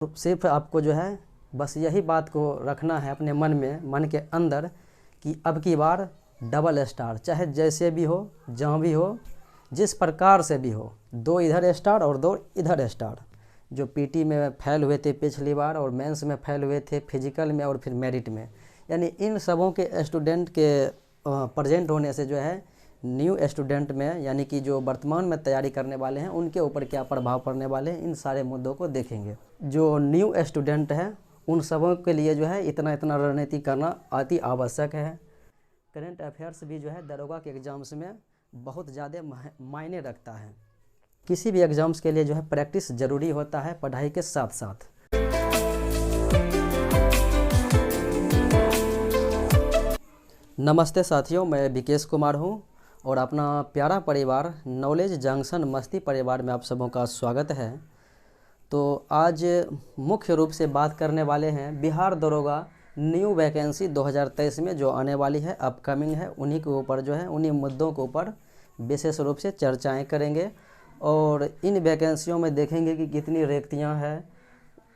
तो सिर्फ आपको जो है बस यही बात को रखना है अपने मन में, मन के अंदर, कि अब की बार डबल स्टार, चाहे जैसे भी हो, जहाँ भी हो, जिस प्रकार से भी हो, 2 इधर स्टार और 2 इधर स्टार। जो पीटी में फेल हुए थे पिछली बार और मेंस में फेल हुए थे, फिजिकल में और फिर मेरिट में, यानी इन सबों के स्टूडेंट के प्रेजेंट होने से जो है न्यू स्टूडेंट में, यानी कि जो वर्तमान में तैयारी करने वाले हैं, उनके ऊपर क्या प्रभाव पड़ने वाले हैं, इन सारे मुद्दों को देखेंगे। जो न्यू स्टूडेंट है उन सबों के लिए जो है इतना रणनीति करना अति आवश्यक है। करंट अफेयर्स भी जो है दरोगा के एग्ज़ाम्स में बहुत ज़्यादा मायने रखता है। किसी भी एग्ज़ाम्स के लिए जो है प्रैक्टिस ज़रूरी होता है पढ़ाई के साथ साथ। नमस्ते साथियों, मैं विकेश कुमार हूं और अपना प्यारा परिवार नॉलेज जंक्शन मस्ती परिवार में आप सबों का स्वागत है। तो आज मुख्य रूप से बात करने वाले हैं बिहार दरोगा न्यू वैकेंसी 2023 में जो आने वाली है, अपकमिंग है, उन्हीं के ऊपर जो है, उन्हीं मुद्दों के ऊपर विशेष रूप से चर्चाएं करेंगे और इन वैकेंसियों में देखेंगे कि कितनी रिक्तियां हैं,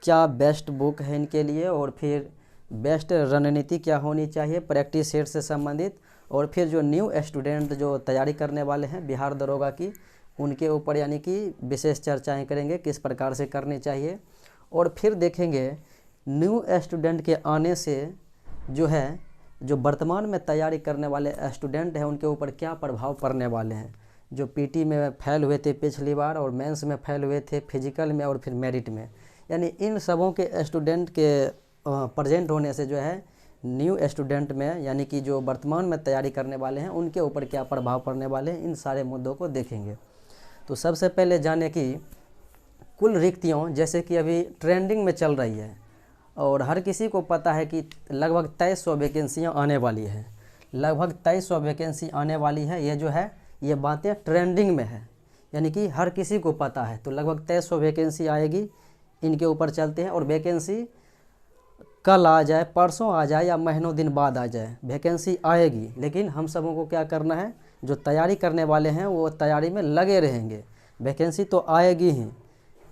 क्या बेस्ट बुक है इनके लिए, और फिर बेस्ट रणनीति क्या होनी चाहिए प्रैक्टिस सेट से संबंधित, और फिर जो न्यू स्टूडेंट जो तैयारी करने वाले हैं बिहार दरोगा की, उनके ऊपर यानी कि विशेष चर्चाएं करेंगे किस प्रकार से करनी चाहिए। और फिर देखेंगे न्यू स्टूडेंट के आने से जो है, जो वर्तमान में तैयारी करने वाले स्टूडेंट हैं उनके ऊपर क्या प्रभाव पड़ने वाले हैं। जो पीटी में फेल हुए थे पिछली बार और मेंस में फेल हुए थे, फिजिकल में और फिर मेरिट में, यानी इन सबों के स्टूडेंट के प्रेजेंट होने से जो है न्यू स्टूडेंट में, यानी कि जो वर्तमान में तैयारी करने वाले हैं, उनके ऊपर क्या प्रभाव पड़ने वाले हैं, इन सारे मुद्दों को देखेंगे। तो सबसे पहले जाने की कुल रिक्तियों, जैसे कि अभी ट्रेंडिंग में चल रही है और हर किसी को पता है कि लगभग 2300 वैकेंसियाँ आने वाली है, लगभग 2300 वैकेंसी आने वाली है। ये जो है ये बातें ट्रेंडिंग में है, यानी कि हर किसी को पता है। तो लगभग 2300 वैकेंसी आएगी, इनके ऊपर चलते हैं। और वैकेंसी कल आ जाए, परसों आ जाए या महीनों दिन बाद आ जाए, वैकेंसी आएगी। लेकिन हम सबों को क्या करना है, जो तैयारी करने वाले हैं वो तैयारी में लगे रहेंगे। वैकेंसी तो आएगी ही,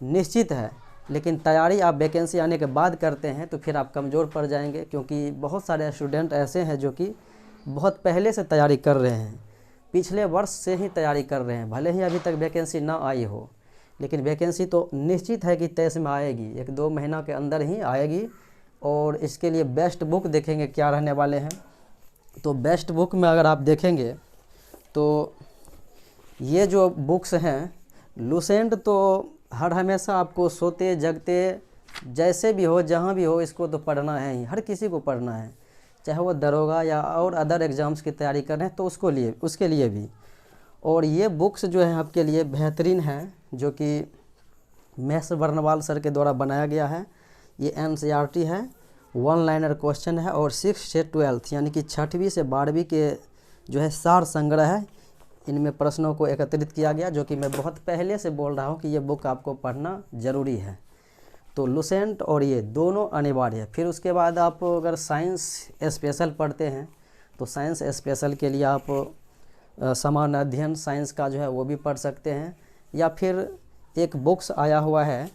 निश्चित है, लेकिन तैयारी आप वैकेंसी आने के बाद करते हैं तो फिर आप कमज़ोर पड़ जाएंगे, क्योंकि बहुत सारे स्टूडेंट ऐसे हैं जो कि बहुत पहले से तैयारी कर रहे हैं, पिछले वर्ष से ही तैयारी कर रहे हैं, भले ही अभी तक वैकेंसी ना आई हो, लेकिन वैकेंसी तो निश्चित है कि 23 में आएगी, 1-2 महीना के अंदर ही आएगी। और इसके लिए बेस्ट बुक देखेंगे क्या रहने वाले हैं। तो बेस्ट बुक में अगर आप देखेंगे तो ये जो बुक्स हैं, लुसेंट तो हर हमेशा आपको सोते जगते जैसे भी हो, जहाँ भी हो, इसको तो पढ़ना है ही, हर किसी को पढ़ना है, चाहे वो दरोगा या और अदर एग्ज़ाम्स की तैयारी कर रहे हैं तो उसके लिए भी। और ये बुक्स जो है आपके लिए बेहतरीन है, जो कि महेश वर्णवाल सर के द्वारा बनाया गया है। ये NCERT है, 1 लाइनर क्वेश्चन है और 6 से 12 यानी कि 6वीं से 12वीं के जो है सार संग्रह है, इनमें प्रश्नों को एकत्रित किया गया, जो कि मैं बहुत पहले से बोल रहा हूँ कि ये बुक आपको पढ़ना ज़रूरी है। तो लुसेंट और ये दोनों अनिवार्य है। फिर उसके बाद आप अगर साइंस स्पेशल पढ़ते हैं तो साइंस स्पेशल के लिए आप सामान्य अध्ययन साइंस का जो है वो भी पढ़ सकते हैं। या फिर एक बुक्स आया हुआ है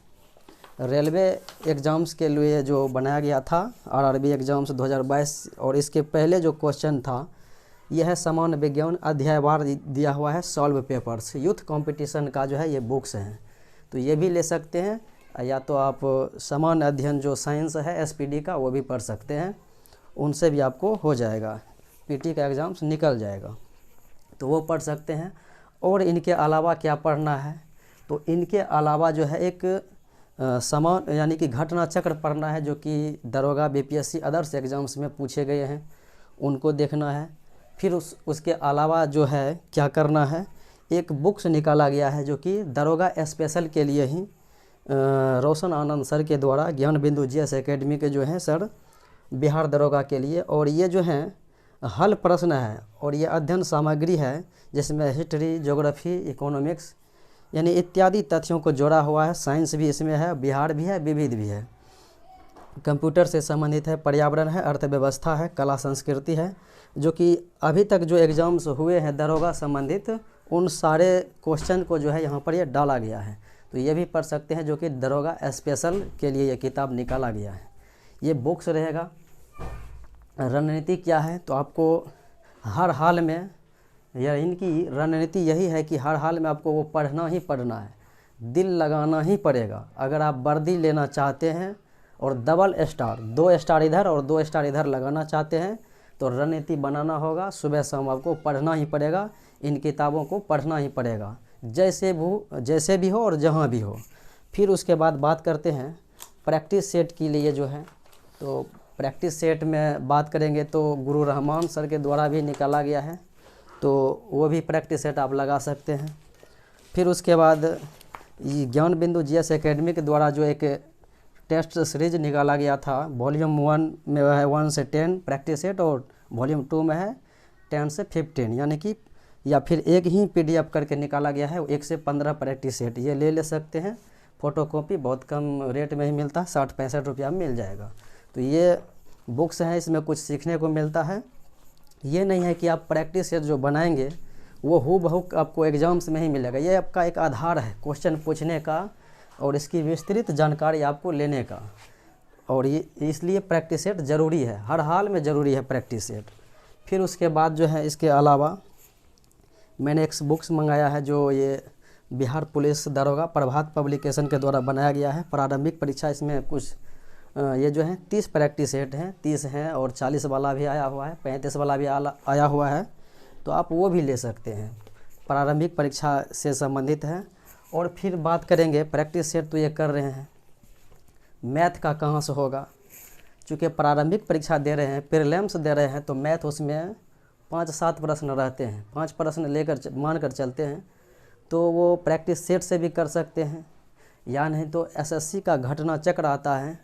रेलवे एग्ज़ाम्स के लिए जो बनाया गया था, RRB एग्ज़ाम्स 2022, और इसके पहले जो क्वेश्चन था यह है सामान्य विज्ञान अध्यायवार दिया हुआ है, सॉल्व पेपर्स, यूथ कंपटीशन का जो है ये बुक्स हैं, तो ये भी ले सकते हैं। या तो आप सामान्य अध्ययन जो साइंस है SPD का वो भी पढ़ सकते हैं, उनसे भी आपको हो जाएगा, PT का एग्ज़ाम्स निकल जाएगा, तो वो पढ़ सकते हैं। और इनके अलावा क्या पढ़ना है, तो इनके अलावा जो है एक समान यानी कि घटना चक्र पढ़ना है, जो कि दरोगा BPSC अदर्स एग्ज़ाम्स में पूछे गए हैं, उनको देखना है। फिर उसके अलावा जो है क्या करना है, एक बुक्स निकाला गया है जो कि दरोगा स्पेशल के लिए ही रोशन आनंद सर के द्वारा, ज्ञान बिंदु GS एकेडमी के जो हैं सर, बिहार दरोगा के लिए। और ये जो हैं हल प्रश्न है और ये अध्ययन सामग्री है, जिसमें हिस्ट्री, ज्योग्राफी, इकोनॉमिक्स यानी इत्यादि तथ्यों को जोड़ा हुआ है। साइंस भी इसमें है, बिहार भी है, विविध भी है, कंप्यूटर से संबंधित है, पर्यावरण है, अर्थव्यवस्था है, कला संस्कृति है, जो कि अभी तक जो एग्ज़ाम्स हुए हैं दरोगा संबंधित, उन सारे क्वेश्चन को जो है यहाँ पर ये डाला गया है। तो ये भी पढ़ सकते हैं, जो कि दरोगा स्पेशल के लिए ये किताब निकाला गया है। ये बुक्स रहेगा। रणनीति क्या है, तो आपको हर हाल में, या इनकी रणनीति यही है कि हर हाल में आपको वो पढ़ना ही पढ़ना है, दिल लगाना ही पड़ेगा। अगर आप वर्दी लेना चाहते हैं और डबल स्टार, 2 स्टार इधर और 2 स्टार इधर लगाना चाहते हैं, तो रणनीति बनाना होगा। सुबह शाम आपको पढ़ना ही पड़ेगा, इन किताबों को पढ़ना ही पड़ेगा, जैसे भी हो और जहाँ भी हो। फिर उसके बाद बात करते हैं प्रैक्टिस सेट के लिए जो है, तो प्रैक्टिस सेट में बात करेंगे तो गुरु रहमान सर के द्वारा भी निकाला गया है, तो वो भी प्रैक्टिस सेट आप लगा सकते हैं। फिर उसके बाद ये ज्ञान बिंदु GS एकेडमी के द्वारा जो एक टेस्ट सीरीज निकाला गया था, वॉल्यूम 1 में है 1 से 10 प्रैक्टिस सेट, और वॉल्यूम 2 में है 10 से 15, यानी कि या फिर एक ही PDF करके निकाला गया है 1 से 15 प्रैक्टिस सेट। ये ले सकते हैं, फ़ोटोकॉपी बहुत कम रेट में ही मिलता है, 60-65 रुपया में मिल जाएगा। तो ये बुक्स हैं, इसमें कुछ सीखने को मिलता है। ये नहीं है कि आप प्रैक्टिस सेट जो बनाएंगे वो हूबहू आपको एग्ज़ाम्स में ही मिलेगा। ये आपका एक आधार है क्वेश्चन पूछने का और इसकी विस्तृत जानकारी आपको लेने का, और ये इसलिए प्रैक्टिस सेट ज़रूरी है, हर हाल में ज़रूरी है प्रैक्टिस सेट। फिर उसके बाद जो है, इसके अलावा मैंने एक बुक्स मंगाया है, जो ये बिहार पुलिस दरोगा प्रभात पब्लिकेशन के द्वारा बनाया गया है। प्रारंभिक परीक्षा, इसमें कुछ ये जो है 30 प्रैक्टिस सेट हैं, 30 हैं, और 40 वाला भी आया हुआ है, 35 वाला भी आया हुआ है, तो आप वो भी ले सकते हैं, प्रारंभिक परीक्षा से संबंधित है। और फिर बात करेंगे प्रैक्टिस सेट तो ये कर रहे हैं, मैथ का कहाँ से होगा, चूँकि प्रारंभिक परीक्षा दे रहे हैं, प्रीलिम्स दे रहे हैं, तो मैथ उसमें 5-7 प्रश्न रहते हैं, 5 प्रश्न लेकर मान कर चलते हैं, तो वो प्रैक्टिस सेट से भी कर सकते हैं, या नहीं तो SSC का घटना चक्र आता है,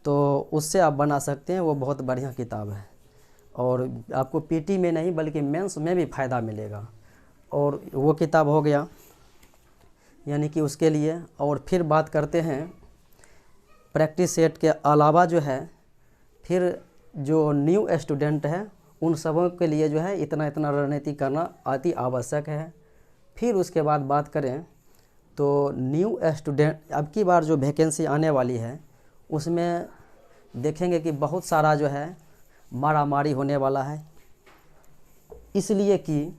तो उससे आप बना सकते हैं। वो बहुत बढ़िया किताब है, और आपको PT में नहीं बल्कि मेंस में भी फ़ायदा मिलेगा, और वो किताब हो गया, यानी कि उसके लिए। और फिर बात करते हैं प्रैक्टिस सेट के अलावा जो है, फिर जो न्यू स्टूडेंट है उन सबों के लिए जो है इतना रणनीति करना अति आवश्यक है। फिर उसके बाद बात करें तो न्यू स्टूडेंट, अब की बार जो वैकेंसी आने वाली है उसमें देखेंगे कि बहुत सारा जो है मारामारी होने वाला है, इसलिए कि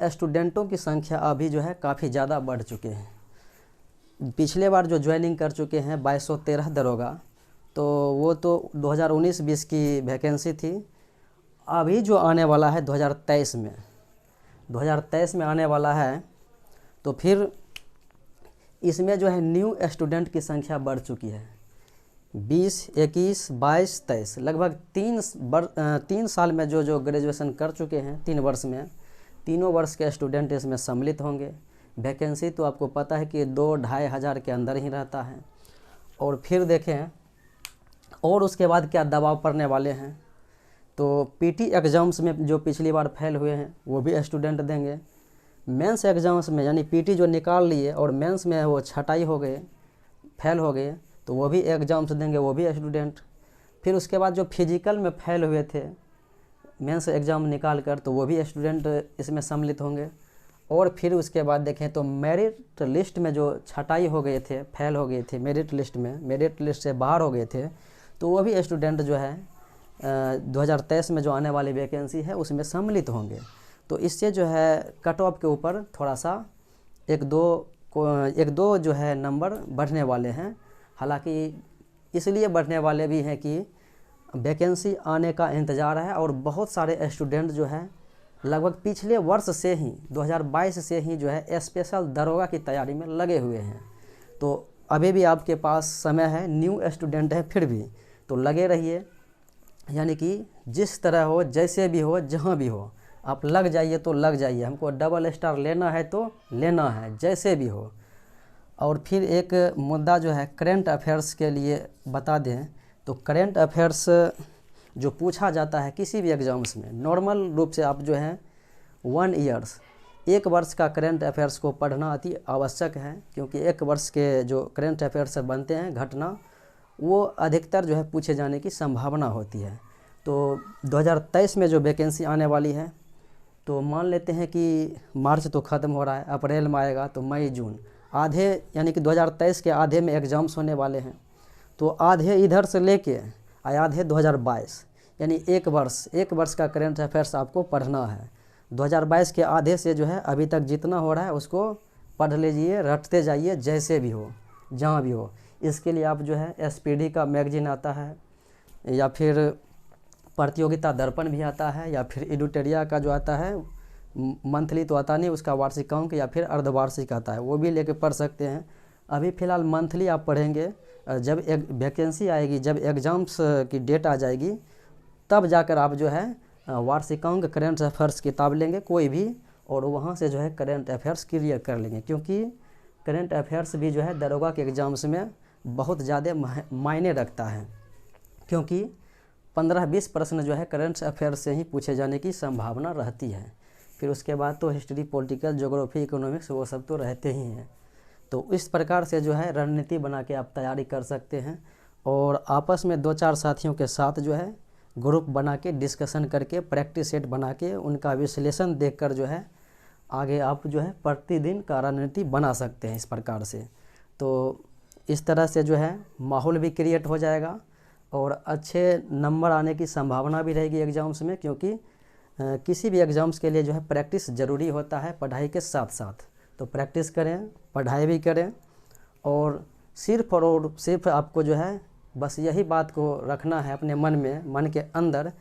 स्टूडेंटों की संख्या अभी जो है काफ़ी ज़्यादा बढ़ चुके हैं। पिछले बार जो ज्वाइनिंग कर चुके हैं 2213 दरोगा, तो वो तो 2019-20 की वैकेंसी थी। अभी जो आने वाला है 2023 में आने वाला है, तो फिर इसमें जो है न्यू स्टूडेंट की संख्या बढ़ चुकी है। 20, 21, 22, 23 लगभग 3 साल में जो ग्रेजुएशन कर चुके हैं 3 वर्ष में, तीनों वर्ष के स्टूडेंट इसमें सम्मिलित होंगे। वैकेंसी तो आपको पता है कि 2-2.5 हज़ार के अंदर ही रहता है। और फिर देखें और उसके बाद क्या दबाव पड़ने वाले हैं, तो PT एग्ज़ाम्स में जो पिछली बार फेल हुए हैं वो भी स्टूडेंट देंगे। मेंस एग्ज़ाम्स में यानी PT जो निकाल लिए और मेंस में वो छटाई हो गए, फेल हो गए, तो वो भी एग्ज़ाम्स देंगे, वो भी स्टूडेंट। फिर उसके बाद जो फिजिकल में फेल हुए थे मेंस एग्ज़ाम निकाल कर, तो वो भी स्टूडेंट इसमें सम्मिलित होंगे। और फिर उसके बाद देखें तो मेरिट लिस्ट में जो छटाई हो गए थे, फेल हो गए थे मेरिट लिस्ट से बाहर हो गए थे, तो वो भी स्टूडेंट जो है 2023 में जो आने वाली वैकेंसी है उसमें सम्मिलित होंगे। तो इससे जो है कट ऑफ के ऊपर थोड़ा सा एक दो जो है नंबर बढ़ने वाले हैं। हालांकि इसलिए बढ़ने वाले भी हैं कि वैकेंसी आने का इंतज़ार है, और बहुत सारे स्टूडेंट जो है लगभग पिछले वर्ष से ही 2022 से ही जो है स्पेशल दरोगा की तैयारी में लगे हुए हैं। तो अभी भी आपके पास समय है, न्यू स्टूडेंट है फिर भी, तो लगे रहिए। यानी कि जिस तरह हो, जैसे भी हो, जहाँ भी हो, आप लग जाइए तो लग जाइए। हमको डबल स्टार लेना है तो लेना है, जैसे भी हो। और फिर एक मुद्दा जो है करेंट अफेयर्स के लिए बता दें, तो करेंट अफेयर्स जो पूछा जाता है किसी भी एग्ज़ाम्स में, नॉर्मल रूप से आप जो है 1 वर्ष का करेंट अफेयर्स को पढ़ना अति आवश्यक है, क्योंकि 1 वर्ष के जो करेंट अफेयर्स बनते हैं घटना, वो अधिकतर जो है पूछे जाने की संभावना होती है। तो 2023 में जो वैकेंसी आने वाली है, तो मान लेते हैं कि मार्च तो ख़त्म हो रहा है, अप्रैल में आएगा, तो मई जून आधे यानी कि 2023 के आधे में एग्ज़ाम्स होने वाले हैं, तो आधे इधर से लेके आधे 2022 यानी एक वर्ष का करंट अफेयर्स आपको पढ़ना है। 2022 के आधे से जो है अभी तक जितना हो रहा है उसको पढ़ लीजिए, रटते जाइए, जैसे भी हो, जहाँ भी हो। इसके लिए आप जो है SPD का मैगजीन आता है, या फिर प्रतियोगिता दर्पण भी आता है, या फिर एडुटेरिया का जो आता है मंथली तो आता नहीं, उसका वार्षिक अंक या फिर अर्धवार्षिक आता है, वो भी लेके पढ़ सकते हैं। अभी फ़िलहाल मंथली आप पढ़ेंगे, जब एक वैकेंसी आएगी, जब एग्ज़ाम्स की डेट आ जाएगी, तब जाकर आप जो है वार्षिक अंक करंट अफेयर्स किताब लेंगे कोई भी, और वहाँ से जो है करंट अफेयर्स क्लियर कर लेंगे। क्योंकि करंट अफेयर्स भी जो है दरोगा के एग्ज़ाम्स में बहुत ज़्यादा मायने रखता है, क्योंकि 15-20 प्रश्न जो है करंट अफेयर्स से ही पूछे जाने की संभावना रहती है। फिर उसके बाद तो हिस्ट्री, पॉलिटिकल, ज्योग्राफी, इकोनॉमिक्स वो सब तो रहते ही हैं। तो इस प्रकार से जो है रणनीति बना के आप तैयारी कर सकते हैं, और आपस में 2-4 साथियों के साथ जो है ग्रुप बना के डिस्कशन करके, प्रैक्टिस सेट बना के, उनका विश्लेषण देखकर जो है आगे आप जो है प्रतिदिन का रणनीति बना सकते हैं इस प्रकार से। तो इस तरह से जो है माहौल भी क्रिएट हो जाएगा और अच्छे नंबर आने की संभावना भी रहेगी एग्ज़ाम्स में, क्योंकि किसी भी एग्ज़ाम्स के लिए जो है प्रैक्टिस ज़रूरी होता है पढ़ाई के साथ साथ। तो प्रैक्टिस करें, पढ़ाई भी करें, और सिर्फ आपको जो है बस यही बात को रखना है अपने मन में, मन के अंदर,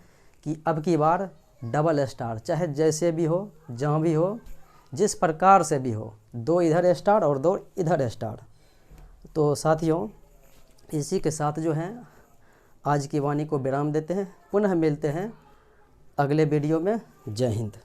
कि अब की बार डबल स्टार, चाहे जैसे भी हो, जहाँ भी हो, जिस प्रकार से भी हो, 2 इधर स्टार और 2 इधर स्टार। तो साथियों, इसी के साथ जो है आज की वाणी को विराम देते हैं। पुनः मिलते हैं अगले वीडियो में। जय हिंद।